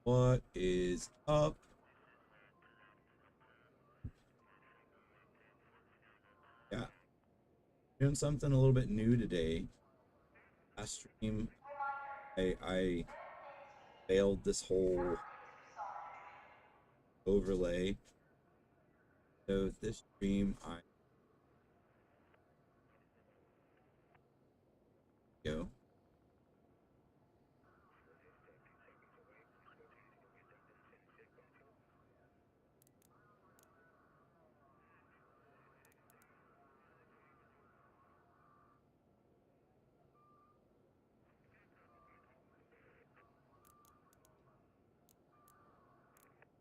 What is up? Yeah, doing something a little bit new today. Last stream, I failed this whole overlay. So this stream, I go.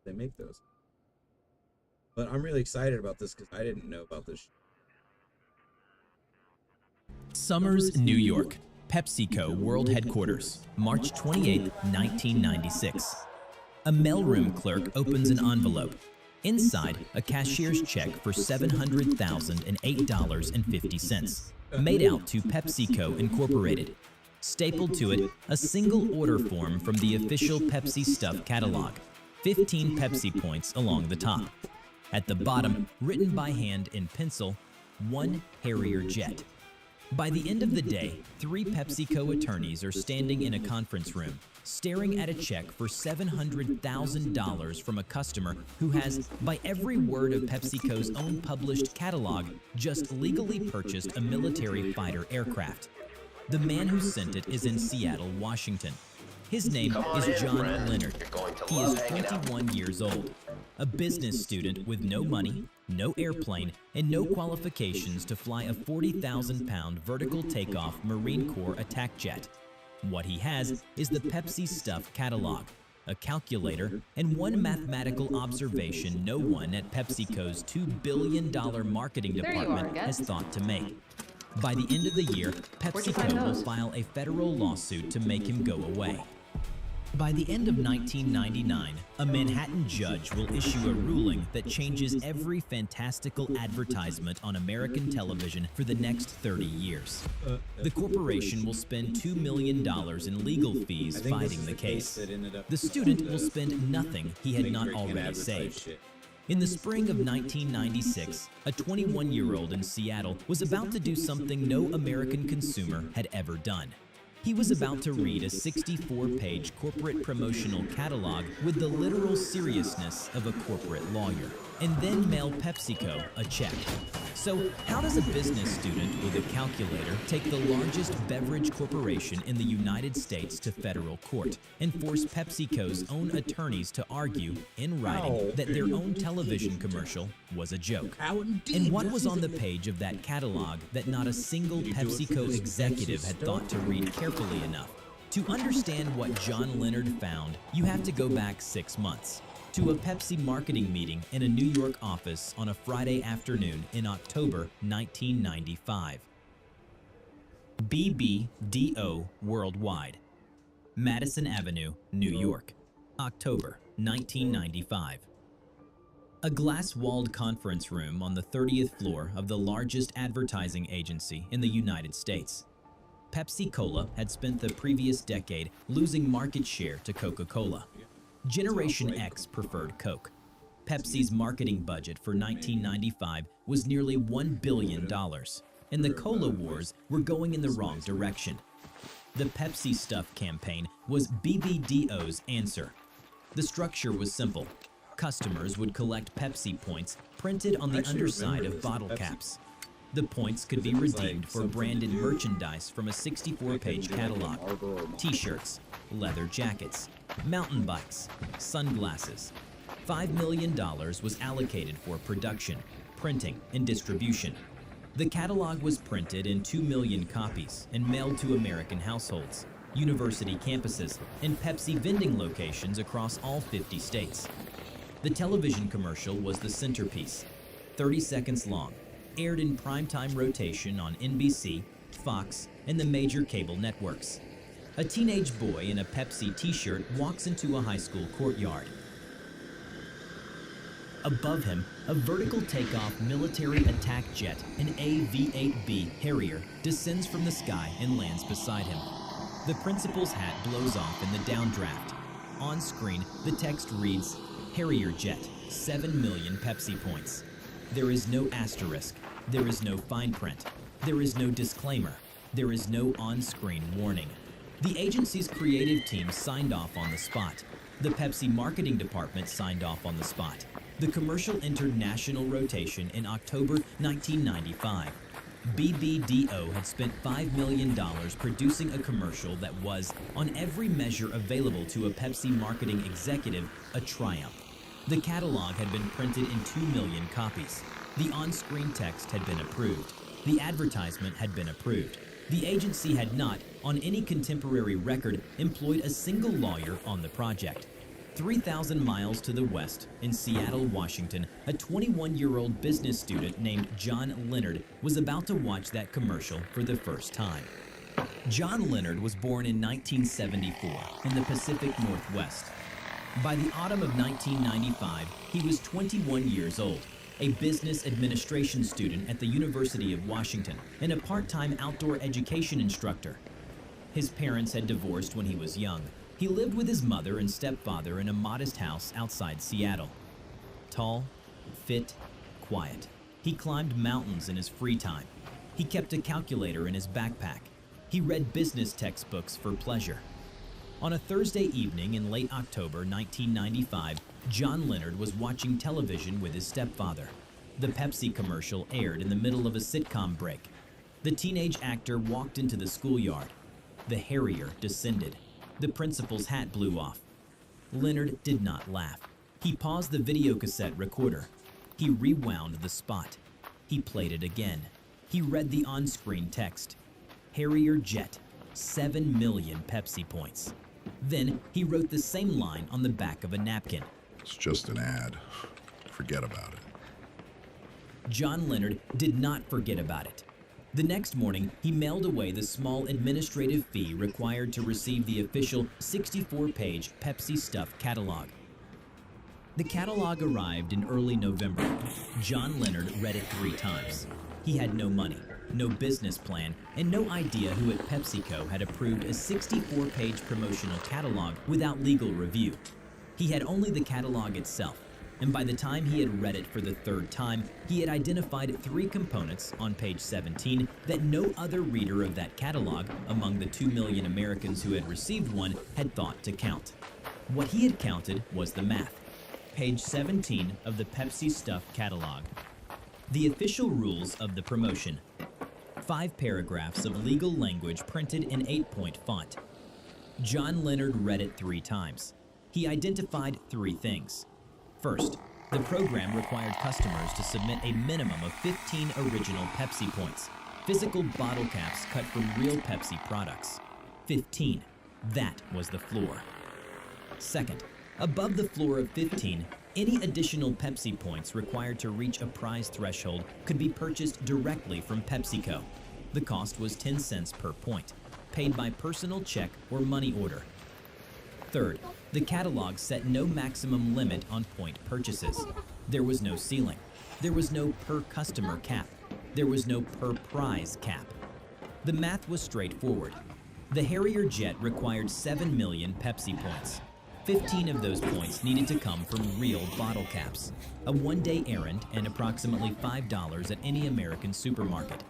They make those. But I'm really excited about this because I didn't know about this. Summers, New York. PepsiCo World Headquarters, March 28, 1996. A mailroom clerk opens an envelope. Inside, a cashier's check for $708.50, made out to PepsiCo Incorporated. Stapled to it, a single order form from the official Pepsi Stuff catalog, 15 Pepsi points along the top. At the bottom, written by hand in pencil, 1 Harrier jet. By the end of the day, 3 PepsiCo attorneys are standing in a conference room, staring at a check for $700,000 from a customer who has, by every word of PepsiCo's own published catalog, just legally purchased a military fighter aircraft. The man who sent it is in Seattle, Washington. His name is John Leonard. He is 21 years old, a business student with no money, no airplane, and no qualifications to fly a 40,000-pound vertical takeoff Marine Corps attack jet. What he has is the Pepsi Stuff catalog, a calculator, and one mathematical observation no one at PepsiCo's $2 billion marketing department has thought to make. By the end of the year, PepsiCo will file a federal lawsuit to make him go away. By the end of 1999, a Manhattan judge will issue a ruling that changes every fantastical advertisement on American television for the next 30 years. The corporation will spend $2 million in legal fees fighting the case. The student will spend nothing he had not already saved. In the spring of 1996, a 21-year-old in Seattle was about to do something no American consumer had ever done. He was about to read a 64-page corporate promotional catalog with the literal seriousness of a corporate lawyer, and then mail PepsiCo a check. So, how does a business student with a calculator take the largest beverage corporation in the United States to federal court and force PepsiCo's own attorneys to argue, in writing, that their own television commercial was a joke? And what was on the page of that catalog that not a single PepsiCo executive had thought to read carefully enough? To understand what John Leonard found, you have to go back 6 months. To a Pepsi marketing meeting in a New York office on a Friday afternoon in October 1995. BBDO Worldwide, Madison Avenue, New York, October 1995. A glass-walled conference room on the 30th floor of the largest advertising agency in the United States. Pepsi-Cola had spent the previous decade losing market share to Coca-Cola. Generation X preferred Coke. Pepsi's marketing budget for 1995 was nearly $1 billion, and the Cola wars were going in the wrong direction. The Pepsi Stuff campaign was BBDO's answer. The structure was simple. Customers would collect Pepsi points printed on the underside of bottle caps. The points could be redeemed for branded merchandise from a 64-page catalog: t-shirts, leather jackets, mountain bikes, sunglasses. $5 million was allocated for production, printing, and distribution. The catalog was printed in 2 million copies and mailed to American households, university campuses, and Pepsi vending locations across all 50 states. The television commercial was the centerpiece, 30 seconds long, aired in primetime rotation on NBC, Fox, and the major cable networks. A teenage boy in a Pepsi t-shirt walks into a high school courtyard. Above him, a vertical takeoff military attack jet, an AV-8B Harrier, descends from the sky and lands beside him. The principal's hat blows off in the downdraft. On screen, the text reads, Harrier Jet, 7 million Pepsi points. There is no asterisk. There is no fine print. There is no disclaimer. There is no on-screen warning. The agency's creative team signed off on the spot. The Pepsi marketing department signed off on the spot. The commercial entered national rotation in October 1995. BBDO had spent $5 million producing a commercial that was, on every measure available to a Pepsi marketing executive, a triumph. The catalog had been printed in 2 million copies. The on-screen text had been approved. The advertisement had been approved. The agency had not, on any contemporary record, employed a single lawyer on the project. 3,000 miles to the west, in Seattle, Washington, a 21-year-old business student named John Leonard was about to watch that commercial for the first time. John Leonard was born in 1974 in the Pacific Northwest. By the autumn of 1995, he was 21 years old, a business administration student at the University of Washington, and a part-time outdoor education instructor. His parents had divorced when he was young. He lived with his mother and stepfather in a modest house outside Seattle. Tall, fit, quiet. He climbed mountains in his free time. He kept a calculator in his backpack. He read business textbooks for pleasure. On a Thursday evening in late October 1995, John Leonard was watching television with his stepfather. The Pepsi commercial aired in the middle of a sitcom break. The teenage actor walked into the schoolyard. The Harrier descended. The principal's hat blew off. Leonard did not laugh. He paused the videocassette recorder. He rewound the spot. He played it again. He read the on-screen text. Harrier Jet, 7 million Pepsi points. Then he wrote the same line on the back of a napkin. It's just an ad. Forget about it. John Leonard did not forget about it. The next morning, he mailed away the small administrative fee required to receive the official 64-page Pepsi Stuff catalog. The catalog arrived in early November. John Leonard read it 3 times. He had no money, no business plan, and no idea who at PepsiCo had approved a 64-page promotional catalog without legal review. He had only the catalog itself, and by the time he had read it for the 3rd time, he had identified 3 components on page 17 that no other reader of that catalog, among the 2 million Americans who had received one, had thought to count. What he had counted was the math. Page 17 of the Pepsi Stuff catalog. The official rules of the promotion. 5 paragraphs of legal language printed in 8-point font. John Leonard read it 3 times. He identified 3 things. First, the program required customers to submit a minimum of 15 original Pepsi points, physical bottle caps cut from real Pepsi products. 15. That was the floor. Second, above the floor of 15, any additional Pepsi points required to reach a prize threshold could be purchased directly from PepsiCo. The cost was 10 cents per point, paid by personal check or money order. Third, the catalog set no maximum limit on point purchases. There was no ceiling. There was no per customer cap. There was no per prize cap. The math was straightforward. The Harrier Jet required 7 million Pepsi points. 15 of those points needed to come from real bottle caps, a one-day errand and approximately $5 at any American supermarket.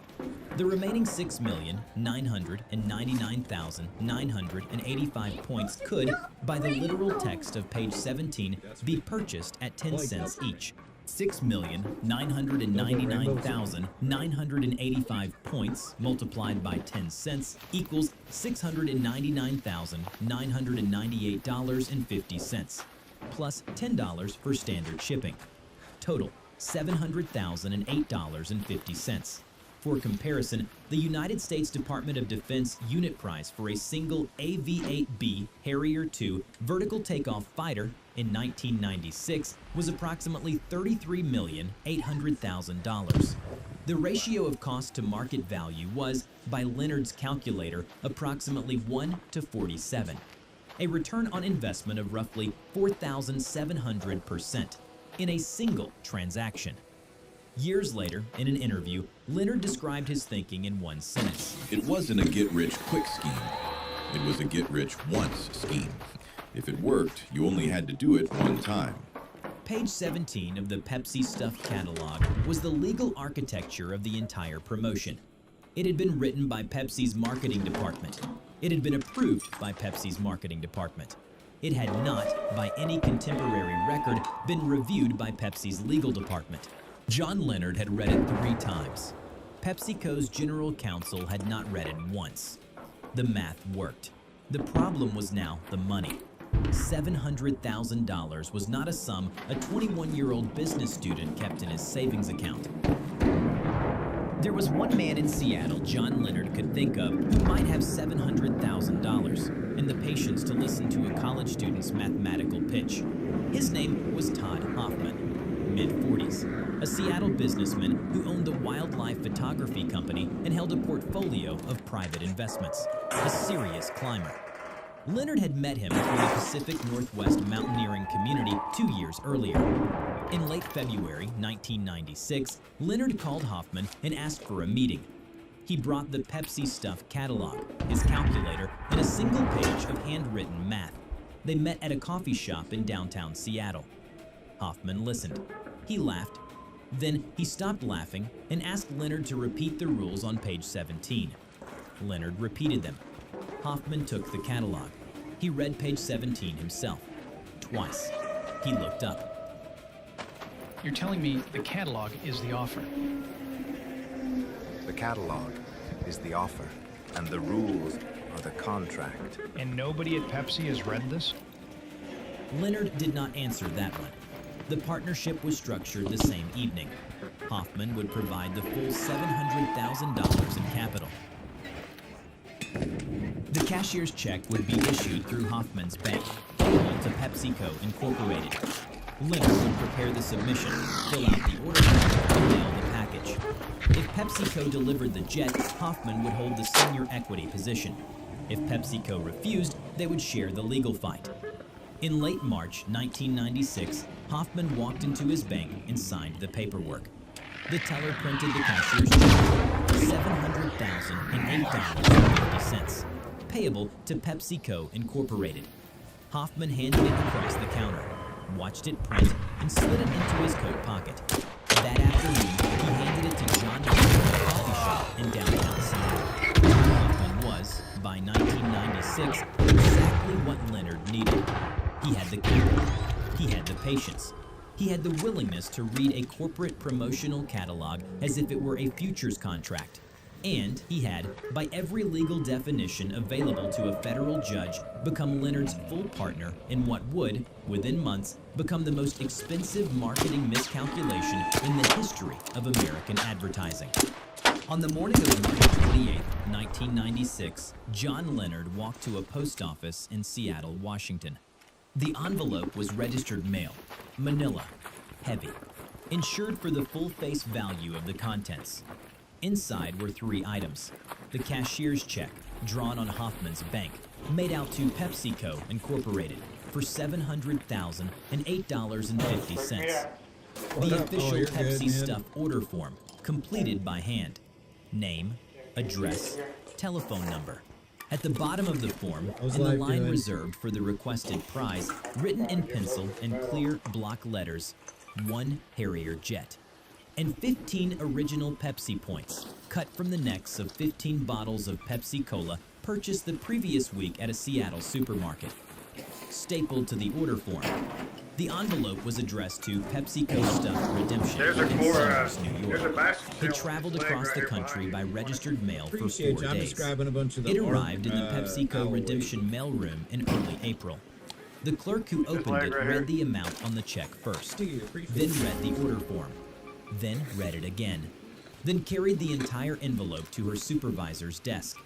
The remaining 6,999,985 points could, by the literal text of page 17, be purchased at 10 cents each. 6,999,985 points multiplied by 10 cents equals $699,998.50, plus $10 for standard shipping. Total, $700,008.50. For comparison, the United States Department of Defense unit price for a single AV-8B Harrier II vertical takeoff fighter in 1996 was approximately $33,800,000. The ratio of cost to market value was, by Leonard's calculator, approximately 1 to 47, a return on investment of roughly 4,700% in a single transaction. Years later, in an interview, Leonard described his thinking in one sentence. It wasn't a get-rich-quick scheme. It was a get-rich-once scheme. If it worked, you only had to do it one time. Page 17 of the Pepsi Stuff catalog was the legal architecture of the entire promotion. It had been written by Pepsi's marketing department. It had been approved by Pepsi's marketing department. It had not, by any contemporary record, been reviewed by Pepsi's legal department. John Leonard had read it 3 times. PepsiCo's general counsel had not read it once. The math worked. The problem was now the money. $700,000 was not a sum a 21-year-old business student kept in his savings account. There was one man in Seattle John Leonard could think of who might have $700,000 and the patience to listen to a college student's mathematical pitch. His name was Todd Hoffman, mid-40s, a Seattle businessman who owned the Wildlife Photography Company and held a portfolio of private investments, a serious climber. Leonard had met him through the Pacific Northwest mountaineering community 2 years earlier. In late February 1996, Leonard called Hoffman and asked for a meeting. He brought the Pepsi Stuff catalog, his calculator, and a single page of handwritten math. They met at a coffee shop in downtown Seattle. Hoffman listened. He laughed. Then he stopped laughing and asked Leonard to repeat the rules on page 17. Leonard repeated them. Hoffman took the catalog. He read page 17 himself. Twice. He looked up. You're telling me the catalog is the offer? The catalog is the offer, and the rules are the contract. And nobody at Pepsi has read this? Leonard did not answer that one. The partnership was structured the same evening. Hoffman would provide the full $700,000 in capital. The cashier's check would be issued through Hoffman's bank, payable to PepsiCo Incorporated. Leonard would prepare the submission, fill out the order form, and mail the package. If PepsiCo delivered the jet, Hoffman would hold the senior equity position. If PepsiCo refused, they would share the legal fight. In late March 1996, Hoffman walked into his bank and signed the paperwork. The teller printed the cashier's check, $700,008.50, payable to PepsiCo Incorporated. Hoffman handed it across the counter, watched it print, and slid it into his coat pocket. That afternoon, he handed it to John Leonard at a coffee shop in downtown Seattle. Hoffman was, by 1996, exactly what Leonard needed. He had the capital. He had the patience. He had the willingness to read a corporate promotional catalog as if it were a futures contract. And he had, by every legal definition available to a federal judge, become Leonard's full partner in what would, within months, become the most expensive marketing miscalculation in the history of American advertising. On the morning of March 28, 1996, John Leonard walked to a post office in Seattle, Washington. The envelope was registered mail, manila, heavy, insured for the full face value of the contents. Inside were 3 items: the cashier's check, drawn on Hoffman's bank, made out to PepsiCo Incorporated for $700,008.50. The official Pepsi Stuff order form, completed by hand. Name, address, telephone number. At the bottom of the form, in the line reserved for the requested prize, written in pencil and clear block letters, 1 Harrier jet. And 15 original Pepsi points, cut from the necks of 15 bottles of Pepsi Cola purchased the previous week at a Seattle supermarket. Stapled to the order form, the envelope was addressed to PepsiCo Stuff Redemption in Somers, New York. It traveled across the country by registered mail for 4 days. It arrived in the PepsiCo Redemption mailroom in early April. The clerk who opened it read the amount on the check first, then read the order form, then read it again, then carried the entire envelope to her supervisor's desk.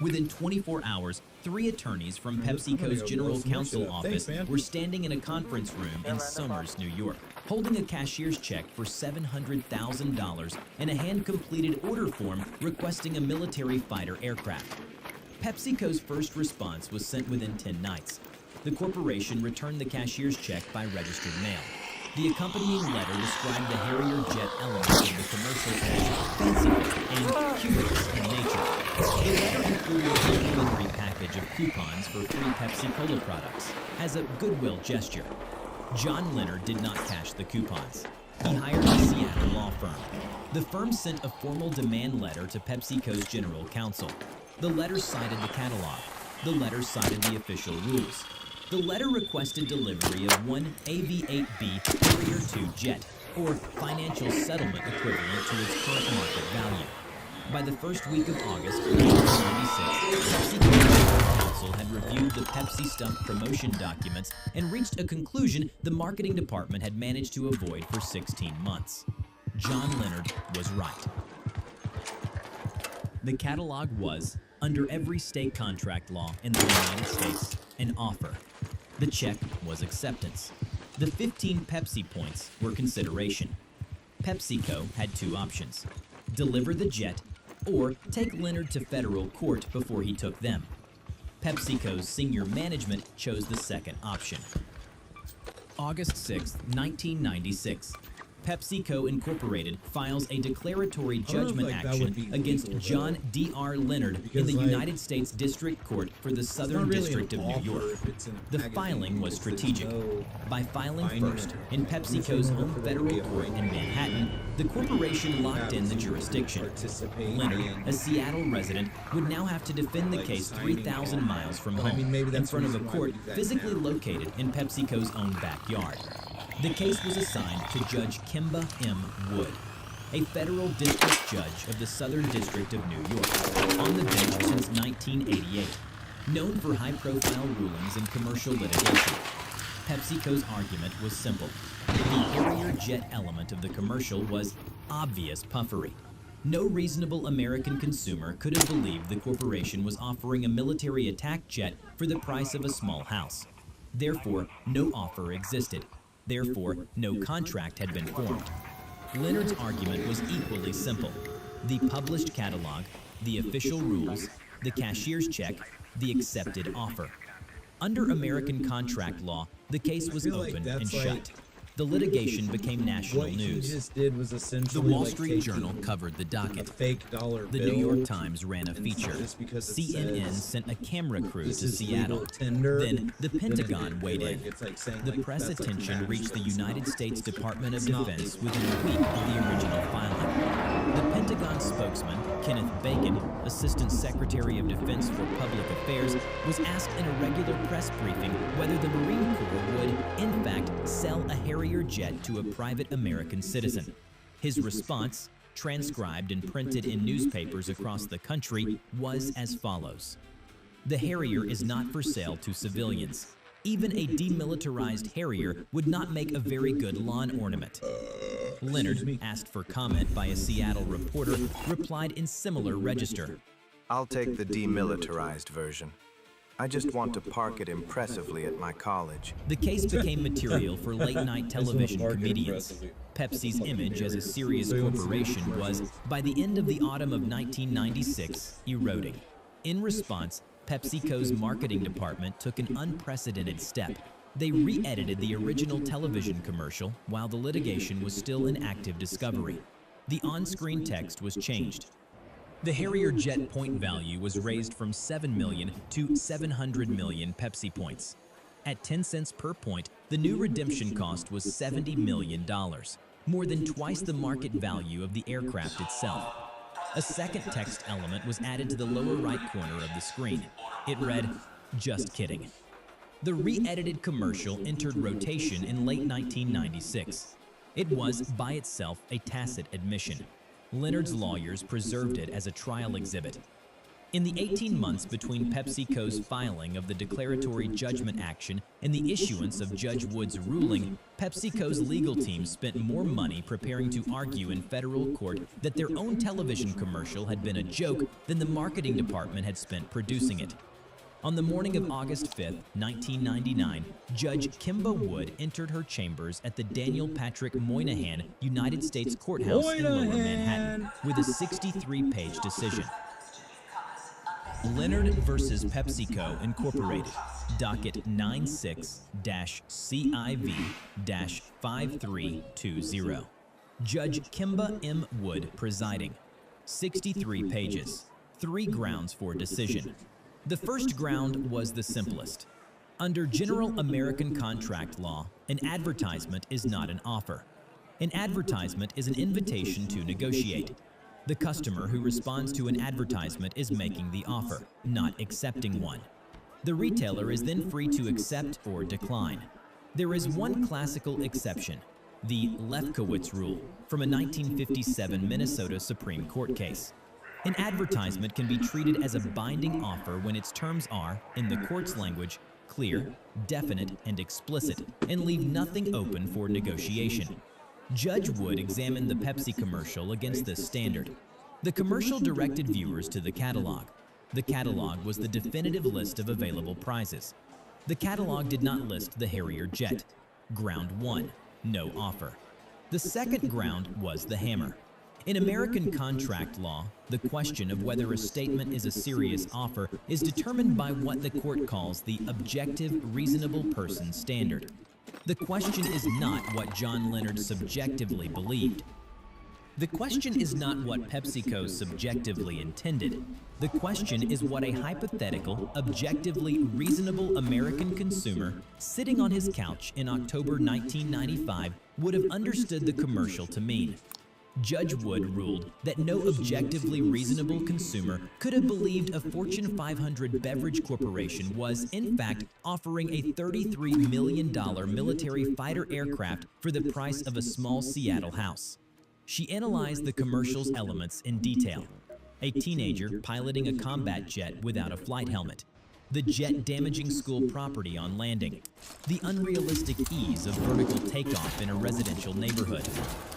Within 24 hours, 3 attorneys from PepsiCo's General Counsel office were standing in a conference room in Somers, New York, holding a cashier's check for $700,000 and a hand-completed order form requesting a military fighter aircraft. PepsiCo's first response was sent within 10 nights. The corporation returned the cashier's check by registered mail. The accompanying letter described the Harrier jet elements of the commercial as fanciful and curious in nature. The letter included a complimentary package package of coupons for free Pepsi Cola products as a goodwill gesture. John Leonard did not cash the coupons. He hired a Seattle law firm. The firm sent a formal demand letter to PepsiCo's general counsel. The letter cited the catalog. The letter cited the official rules. The letter requested delivery of one AV-8B Harrier 2 jet, or financial settlement equivalent to its current market value. By the first week of August 1996, PepsiCo's counsel had reviewed the Pepsi Stuff promotion documents and reached a conclusion the marketing department had managed to avoid for 16 months. John Leonard was right. The catalog was, under every state contract law in the United States, an offer. The check was acceptance. The 15 Pepsi points were consideration. PepsiCo had two options: deliver the jet or take Leonard to federal court before he took them. PepsiCo's senior management chose the second option. August 6, 1996. PepsiCo Incorporated files a declaratory judgment action against John D.R. Leonard in the United States District Court for the Southern District of New York. The filing was strategic. By filing first in PepsiCo's home federal court in Manhattan, the corporation locked in the jurisdiction. Leonard, a Seattle resident, would now have to defend the case 3,000 miles from home in front of a court physically located in PepsiCo's own backyard. The case was assigned to Judge Kimba M. Wood, a federal district judge of the Southern District of New York, on the bench since 1988, known for high-profile rulings in commercial litigation. PepsiCo's argument was simple. The Harrier jet element of the commercial was obvious puffery. No reasonable American consumer could have believed the corporation was offering a military attack jet for the price of a small house. Therefore, no offer existed. Therefore, no contract had been formed. Leonard's argument was equally simple. The published catalog, the official rules, the cashier's check, the accepted offer. Under American contract law, the case was opened and shut. The litigation became national news. The Wall Street Journal covered the docket. The New York Times ran a feature. CNN sent a camera crew to Seattle. Then the Pentagon weighed in. The press attention reached the United States Department of Defense within a week of the original filing. The Pentagon spokesman, Kenneth Bacon, Assistant Secretary of Defense for Public Affairs, was asked in a regular press briefing whether the Marine Corps would, in fact, sell a Harrier jet to a private American citizen. His response, transcribed and printed in newspapers across the country, was as follows: "The Harrier is not for sale to civilians. Even a demilitarized Harrier would not make a very good lawn ornament." Leonard, asked for comment by a Seattle reporter, replied in similar register: I'll take the demilitarized version. I just want to park it impressively at my college. The case became material for late-night television comedians. Pepsi's image as a serious corporation was, by the end of the autumn of 1996, eroding. In response, PepsiCo's marketing department took an unprecedented step. They re-edited the original television commercial while the litigation was still in active discovery. The on-screen text was changed. The Harrier jet point value was raised from 7 million to 700 million Pepsi points. At 10 cents per point, the new redemption cost was $70 million, more than twice the market value of the aircraft itself. A second text element was added to the lower right corner of the screen. It read, "Just kidding." The re-edited commercial entered rotation in late 1996. It was, by itself, a tacit admission. Leonard's lawyers preserved it as a trial exhibit. In the 18 months between PepsiCo's filing of the declaratory judgment action and the issuance of Judge Wood's ruling, PepsiCo's legal team spent more money preparing to argue in federal court that their own television commercial had been a joke than the marketing department had spent producing it. On the morning of August 5, 1999, Judge Kimba Wood entered her chambers at the Daniel Patrick Moynihan United States Courthouse in Lower Manhattan with a 63-page decision. Leonard versus PepsiCo Incorporated, docket 96-CIV-5320. Judge Kimba M. Wood presiding. 63 pages. 3 grounds for decision. The first ground was the simplest. Under general American contract law, an advertisement is not an offer. An advertisement is an invitation to negotiate. The customer who responds to an advertisement is making the offer, not accepting one. The retailer is then free to accept or decline. There is one classical exception, the Lefkowitz Rule, from a 1957 Minnesota Supreme Court case. An advertisement can be treated as a binding offer when its terms are, in the court's language, clear, definite, and explicit, and leave nothing open for negotiation. Judge Wood examined the Pepsi commercial against this standard. The commercial directed viewers to the catalog. The catalog was the definitive list of available prizes. The catalog did not list the Harrier jet. Ground 1, no offer. The second ground was the hammer. In American contract law, the question of whether a statement is a serious offer is determined by what the court calls the objective reasonable person standard. The question is not what John Leonard subjectively believed. The question is not what PepsiCo subjectively intended. The question is what a hypothetical, objectively reasonable American consumer sitting on his couch in October 1995 would have understood the commercial to mean. Judge Wood ruled that no objectively reasonable consumer could have believed a Fortune 500 beverage corporation was, in fact, offering a $33 million military fighter aircraft for the price of a small Seattle house. She analyzed the commercial's elements in detail. A teenager piloting a combat jet without a flight helmet. The jet damaging school property on landing, the unrealistic ease of vertical takeoff in a residential neighborhood.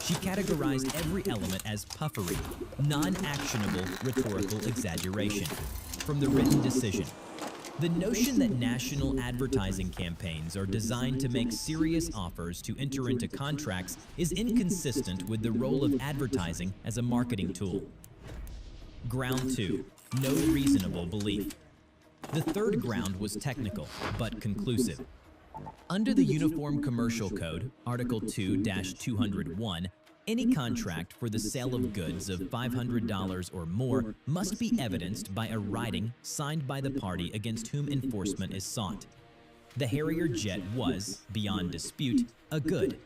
She categorized every element as puffery, non-actionable rhetorical exaggeration. From the written decision, the notion that national advertising campaigns are designed to make serious offers to enter into contracts is inconsistent with the role of advertising as a marketing tool. Ground 2, no reasonable belief. The third ground was technical, but conclusive. Under the Uniform Commercial Code, Article 2-201, any contract for the sale of goods of $500 or more must be evidenced by a writing signed by the party against whom enforcement is sought. The Harrier jet was, beyond dispute, a good.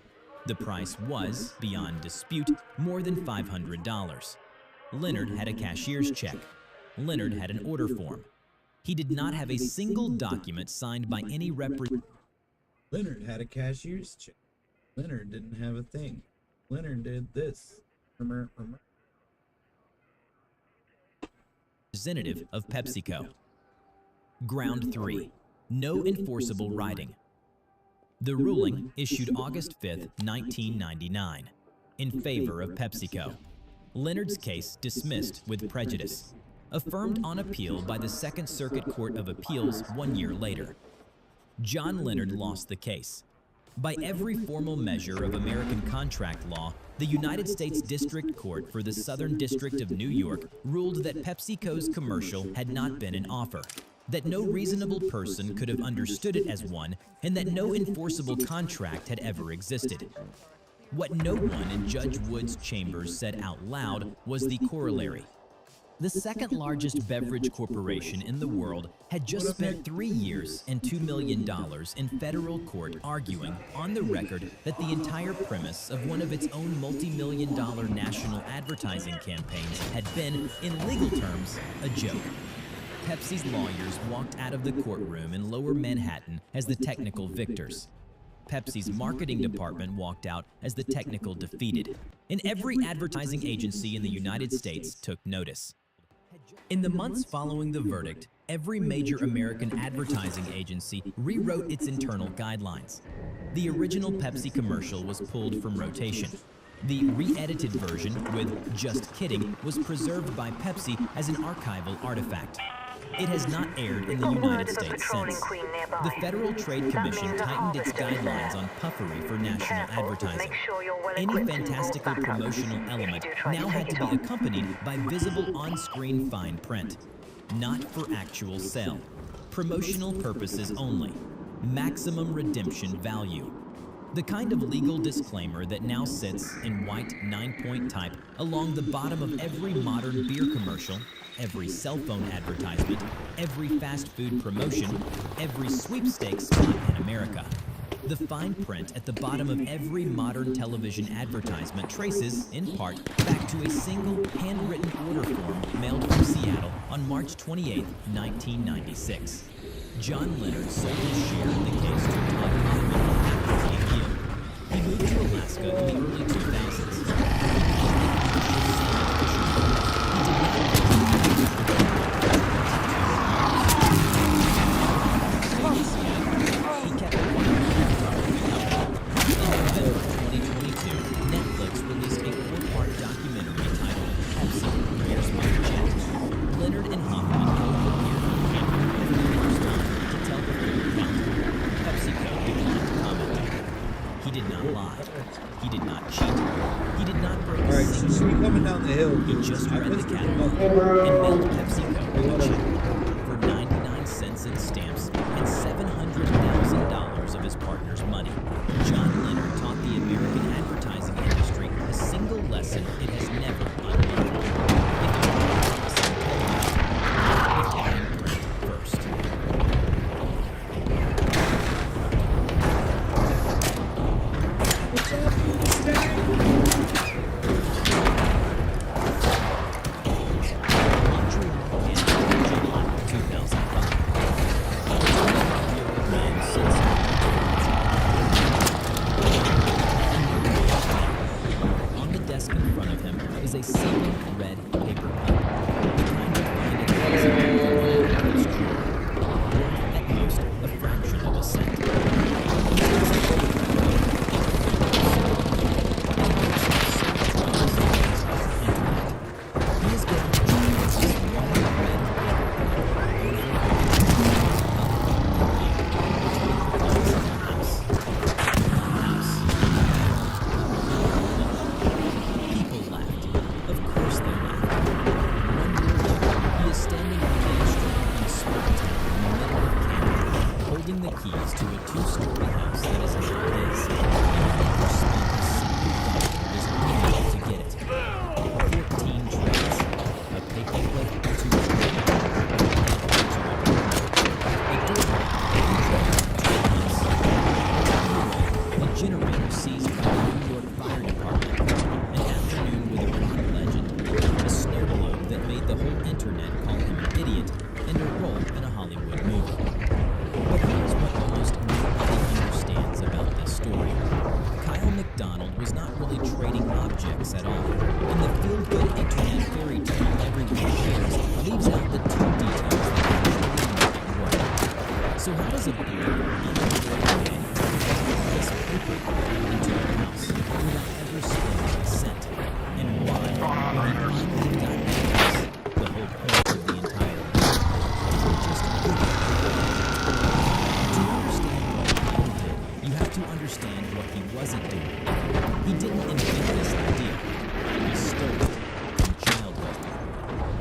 The price was, beyond dispute, more than $500. Leonard had a cashier's check. Leonard had an order form. He did not have a single document signed by any representative. Leonard had a cashier's check. Leonard didn't have a thing. Leonard did this. Representative of PepsiCo. Ground 3. No enforceable writing. The ruling, issued August 5, 1999, in favor of PepsiCo. Leonard's case dismissed with prejudice. Affirmed on appeal by the Second Circuit Court of Appeals 1 year later. John Leonard lost the case. By every formal measure of American contract law, the United States District Court for the Southern District of New York ruled that PepsiCo's commercial had not been an offer, that no reasonable person could have understood it as one, and that no enforceable contract had ever existed. What no one in Judge Wood's chambers said out loud was the corollary. The second largest beverage corporation in the world had just spent 3 years and $2 million in federal court arguing on the record that the entire premise of one of its own multi-million-dollar national advertising campaigns had been, in legal terms, a joke. Pepsi's lawyers walked out of the courtroom in Lower Manhattan as the technical victors. Pepsi's marketing department walked out as the technical defeated, and every advertising agency in the United States took notice. In the months following the verdict, every major American advertising agency rewrote its internal guidelines. The original Pepsi commercial was pulled from rotation. The re-edited version with "Just Kidding" was preserved by Pepsi as an archival artifact. It has not aired in the United States since. The Federal Trade Commission tightened its guidelines on puffery for national advertising. Any fantastical promotional element now had to be accompanied by visible on-screen fine print. Not for actual sale. Promotional purposes only. Maximum redemption value. The kind of legal disclaimer that now sits in white 9-point type along the bottom of every modern beer commercial, every cell phone advertisement, every fast food promotion, every sweepstakes spot in America. The fine print at the bottom of every modern television advertisement traces, in part, back to a single handwritten order form mailed from Seattle on March 28, 1996. John Leonard sold his share in the case to Todd Hoffman after the appeal. He moved to Alaska in the early 2000s. He kept it quiet. In November 2022, Netflix released a 4-part documentary titled Pepsi, Where's My Jet? Leonard and Hoffman co-appeared on camera for the first time to tell the full account. PepsiCo declined to comment. He did not lie. He did not cheat. He did not break a Alright, so single we coming down the hill. He just read the catalog and mailed PepsiCo a check for 99 cents in stamps and $700,000 of his partner's money. John Leonard taught the American advertising industry a single lesson it has never unlearned. If you want to print first. On the desk in front of him is a single red paper cup, the kind you find in his drawer, worth at most a fraction of a cent. He is going to try this one red People laughed. Of course they laughed. 1 year later, he is standing on Main Street in a small town in the middle of Canada, holding the keys to a 2-story house that is now his. And he never spent a single dollar of his own money to get it. 14 trades. A paperclip to a trade. A doorbell to a generator seized by the New York Fire Department. An afternoon with a rock legend. A snow globe that made the whole internet call him an idiot, and a role in a Hollywood movie. But here's what almost nobody understands about this story. Kyle McDonald was not really trading objects at all, and the feel-good internet fairy tale everyone shares leaves out the 2 details that actually make it work. So how does a boy unemployed man this paper into a house without ever spending a cent? And why, when he finally got the house, the whole point of the entire thing, didn't just give it? To understand what Kyle did, you have to understand what he wasn't doing. He didn't invent this idea. He stole it from childhood.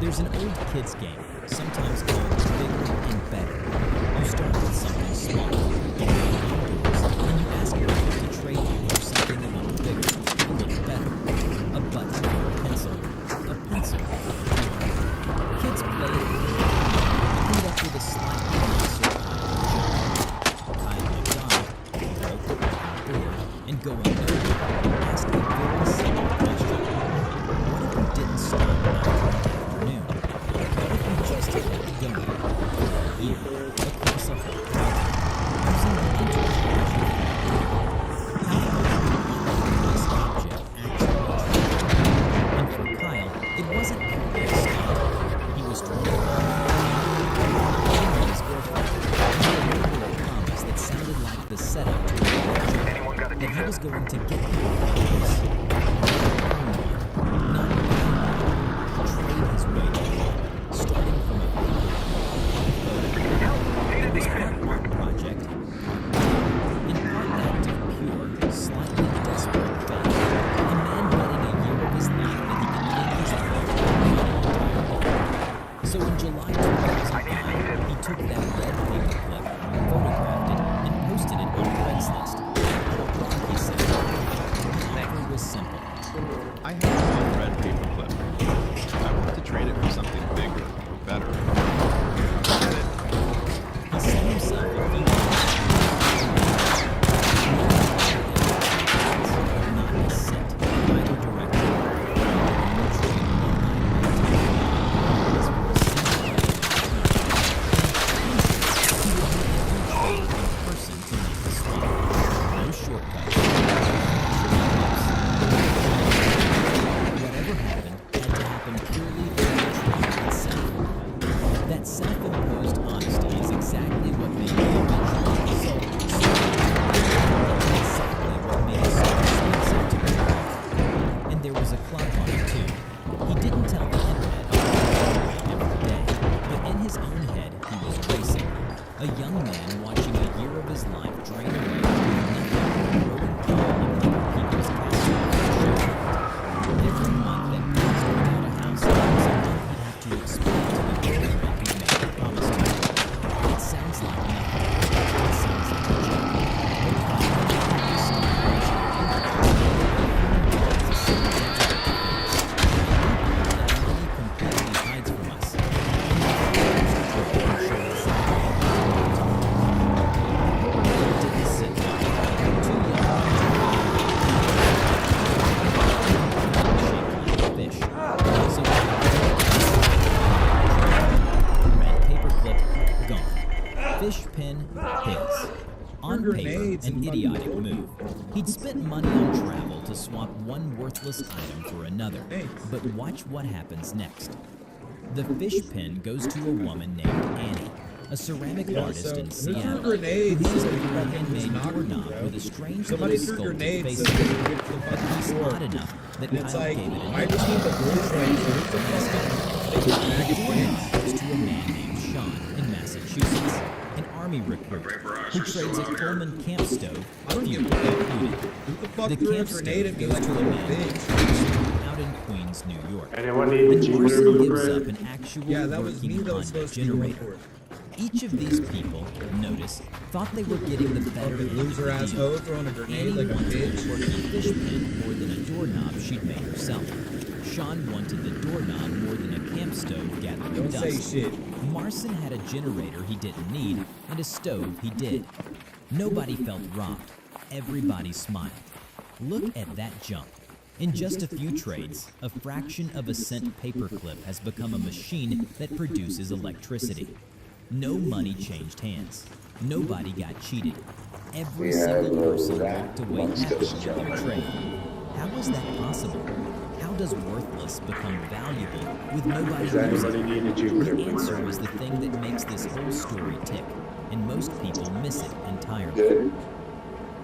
There's an old kids game, sometimes called Bigger and Better. You start with something small, you go outdoors, and you ask people to trade you for something a little bigger, a little better. A button, a pencil, Kids play it, end up with a slightly nicer Kyle McDonald broke, bored, and going nowhere, asked a very simple question. What if we didn't stop after an afternoon? What if we just kept going for a year across a whole country? A young man watching a year of his life drain away with nothing but a growing pile of other people's cash. Every month that passed without a house was a month he'd have to explain to the girlfriend who made the promise to him. It sounds like nothing. It sounds like a joke. But finally, he stopped watching that money completely hides from us. Fish pin, his. On paper, an idiotic move. He'd spent money on travel to swap one worthless item for another. But watch what happens next. The fish pin goes to a woman named Annie, a ceramic artist in Seattle, who hands over a handmade doorknob with a strange little sculpted face on it. He's odd enough that Kyle gave it a The doorknob goes to a man named Sean in Massachusetts, an army recruit who trades a Coleman camp stove, fuel included. The camp stove goes to a man out in Queens, New York. Anyone need a Marcin gives up an actual working Honda generator. Each of these people, notice, thought they were getting the better end of the Loser-ass deal. hoe throwing a grenade Annie like a wanted bitch. a quirky fish pin more than a doorknob she'd made herself. Sean wanted the doorknob more than a camp stove gathering Don't dust. say shit. Marcin had a generator he didn't need and a stove he did. Nobody felt robbed. Everybody smiled. Look at that jump. In just a few trades, a fraction of a cent paperclip has become a machine that produces electricity. No money changed hands. Nobody got cheated. Every single person walked away happy with their trade. How is that possible? How does worthless become valuable with nobody using it? The answer is the thing that makes this whole story tick, and most people miss it entirely.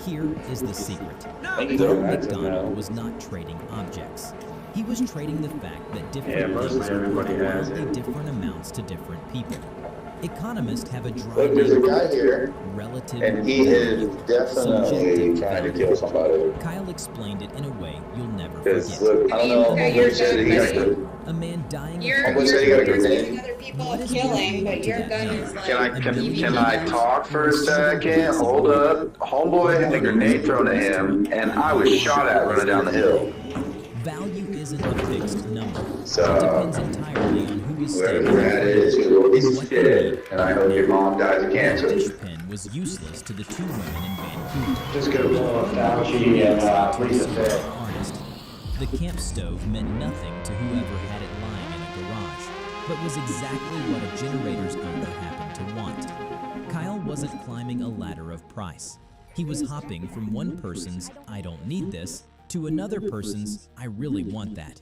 Here is the secret. Paul McDonald was not trading objects. He was trading the fact that different things are worth wildly different amounts to different people. Economists have a dry Look, there's a name guy here, relative and he is value, definitely subjective trying to value. kill somebody. Kyle explained it in a way you'll never Because forget. look, I don't know Okay, what you're he said he got done. good. A man dying You're, of Almost said he got a you're grenade. seeing other people What is killing, more but to your that gun number? is like. Can I talk for a second? Hold up. Homeboy had a grenade thrown at him, and I was shot at running down the hill. Value isn't a fixed number. So, It depends entirely on who is whoever standing that is, he's a little piece of shit, and I hope your mom dies of The cancer. fish pen was useless to the two women in Vancouver. Just gonna pull up Fauci and Lisa Fair. Artist. The camp stove meant nothing to whoever had it lying in a garage, but was exactly what a generator's owner happened to want. Kyle wasn't climbing a ladder of price. He was hopping from one person's "I don't need this" to another person's "I really want that."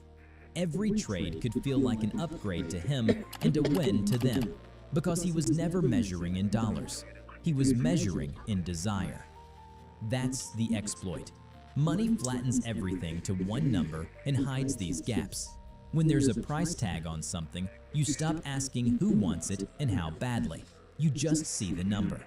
Every trade could feel like an upgrade to him and a win to them, because he was never measuring in dollars. He was measuring in desire. That's the exploit. Money flattens everything to one number and hides these gaps. When there's a price tag on something, you stop asking who wants it and how badly. You just see the number.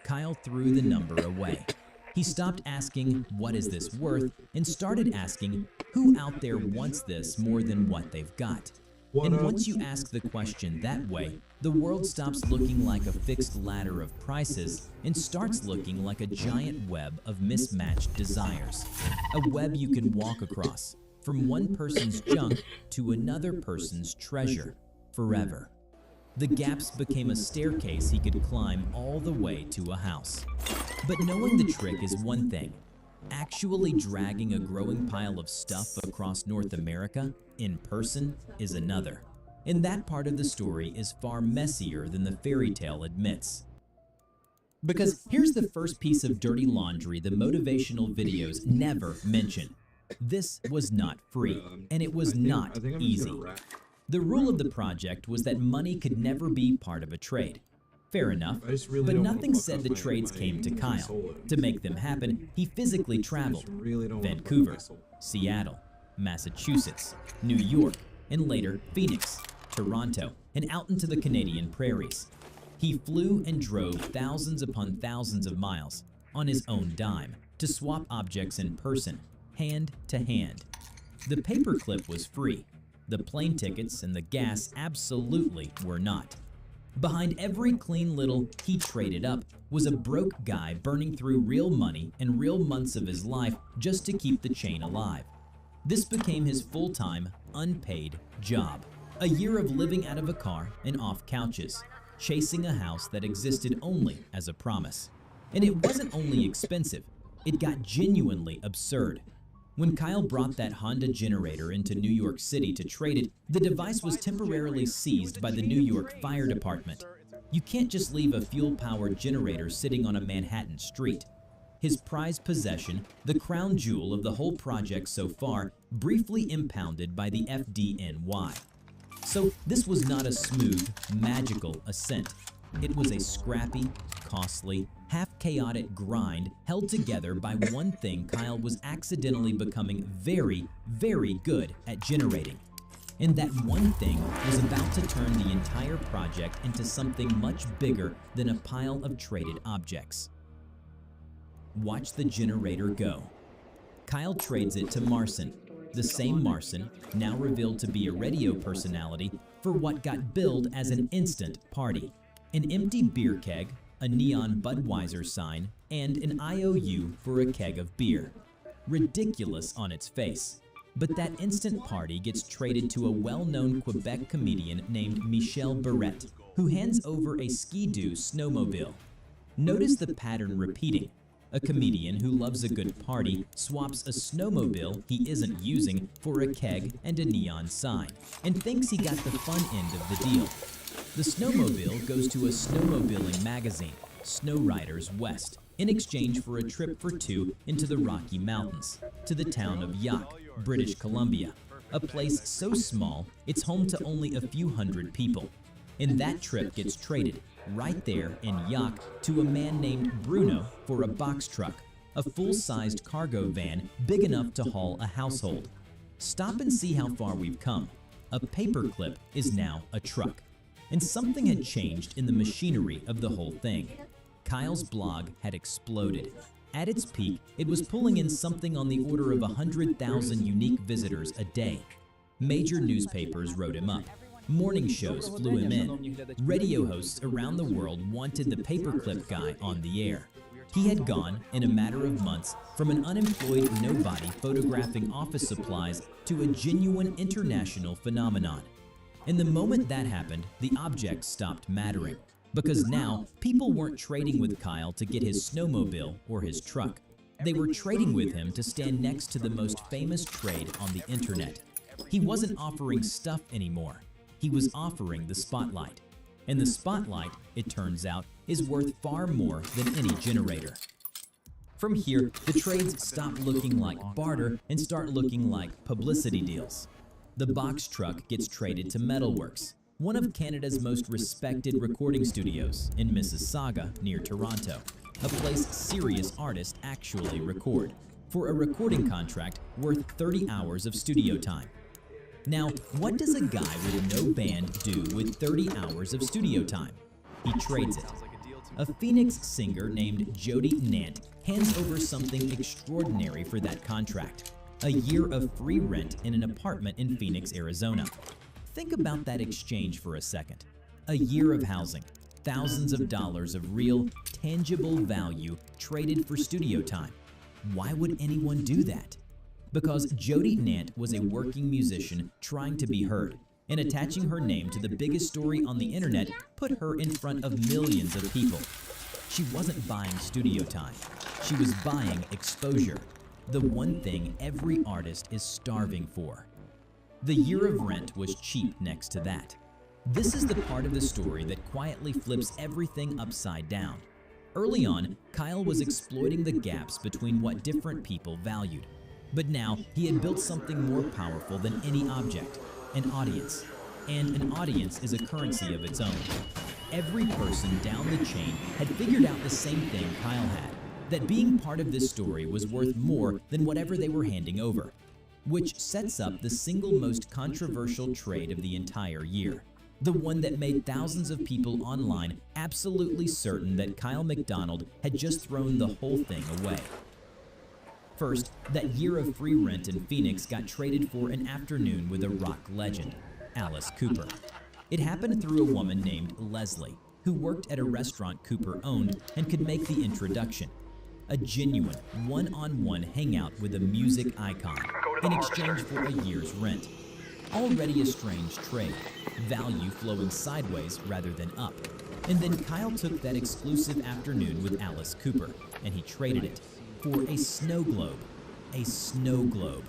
Kyle threw the number away. He stopped asking, "What is this worth?" and started asking, "Who out there wants this more than what they've got?" And once you ask the question that way, the world stops looking like a fixed ladder of prices and starts looking like a giant web of mismatched desires. A web you can walk across, from one person's junk to another person's treasure, forever. The gaps became a staircase he could climb all the way to a house. But knowing the trick is one thing. Actually dragging a growing pile of stuff across North America in person is another. And that part of the story is far messier than the fairy tale admits. Because here's the first piece of dirty laundry the motivational videos never mention. This was not free, and it was not easy. The rule of the project was that money could never be part of a trade. Fair enough, but nothing said the trades came to Kyle. To make them happen, he physically traveled. Vancouver, Seattle, Massachusetts, New York, and later Phoenix, Toronto, and out into the Canadian prairies. He flew and drove thousands upon thousands of miles on his own dime to swap objects in person, hand to hand. The paperclip was free. The plane tickets and the gas absolutely were not. Behind every clean little "he traded up" was a broke guy burning through real money and real months of his life just to keep the chain alive. This became his full-time, unpaid job. A year of living out of a car and off couches, chasing a house that existed only as a promise. And it wasn't only expensive, it got genuinely absurd. When Kyle brought that Honda generator into New York City to trade it, the device was temporarily seized by the New York Fire Department. You can't just leave a fuel-powered generator sitting on a Manhattan street. His prized possession, the crown jewel of the whole project so far, briefly impounded by the FDNY. So this was not a smooth, magical ascent. It was a scrappy, costly, half-chaotic grind held together by one thing Kyle was accidentally becoming very, very good at generating. And that one thing was about to turn the entire project into something much bigger than a pile of traded objects. Watch the generator go. Kyle trades it to Marson, the same Marson, now revealed to be a radio personality, for what got billed as an instant party. An empty beer keg, a neon Budweiser sign, and an IOU for a keg of beer. Ridiculous on its face. But that instant party gets traded to a well-known Quebec comedian named Michel Barrette, who hands over a Ski-Doo snowmobile. Notice the pattern repeating. A comedian who loves a good party swaps a snowmobile he isn't using for a keg and a neon sign, and thinks he got the fun end of the deal. The snowmobile goes to a snowmobiling magazine, Snow Riders West, in exchange for a trip for two into the Rocky Mountains, to the town of Yaak, British Columbia, a place so small it's home to only a few hundred people. And that trip gets traded, right there in Yaak, to a man named Bruno for a box truck, a full-sized cargo van big enough to haul a household. Stop and see how far we've come. A paperclip is now a truck. And something had changed in the machinery of the whole thing. Kyle's blog had exploded. At its peak, it was pulling in something on the order of 100,000 unique visitors a day. Major newspapers wrote him up. Morning shows flew him in. Radio hosts around the world wanted the paperclip guy on the air. He had gone, in a matter of months, from an unemployed nobody photographing office supplies to a genuine international phenomenon. And the moment that happened, the object stopped mattering. Because now, people weren't trading with Kyle to get his snowmobile or his truck. They were trading with him to stand next to the most famous trade on the internet. He wasn't offering stuff anymore. He was offering the spotlight. And the spotlight, it turns out, is worth far more than any generator. From here, the trades stop looking like barter and start looking like publicity deals. The box truck gets traded to Metalworks, one of Canada's most respected recording studios in Mississauga near Toronto, a place serious artists actually record, for a recording contract worth 30 hours of studio time. Now, what does a guy with no band do with 30 hours of studio time? He trades it. A Phoenix singer named Jody Nant hands over something extraordinary for that contract. A year of free rent in an apartment in Phoenix, Arizona. Think about that exchange for a second. A year of housing, thousands of dollars of real, tangible value traded for studio time. Why would anyone do that? Because Jody Nant was a working musician trying to be heard, and attaching her name to the biggest story on the internet put her in front of millions of people. She wasn't buying studio time. She was buying exposure. The one thing every artist is starving for. The year of rent was cheap next to that. This is the part of the story that quietly flips everything upside down. Early on, Kyle was exploiting the gaps between what different people valued. But now, he had built something more powerful than any object, an audience. And an audience is a currency of its own. Every person down the chain had figured out the same thing Kyle had. That being part of this story was worth more than whatever they were handing over, which sets up the single most controversial trade of the entire year. The one that made thousands of people online absolutely certain that Kyle McDonald had just thrown the whole thing away. First, that year of free rent in Phoenix got traded for an afternoon with a rock legend, Alice Cooper. It happened through a woman named Leslie, who worked at a restaurant Cooper owned and could make the introduction. A genuine, one-on-one hangout with a music icon in exchange for a year's rent. Already a strange trade, value flowing sideways rather than up. And then Kyle took that exclusive afternoon with Alice Cooper, and he traded it for a snow globe. A snow globe.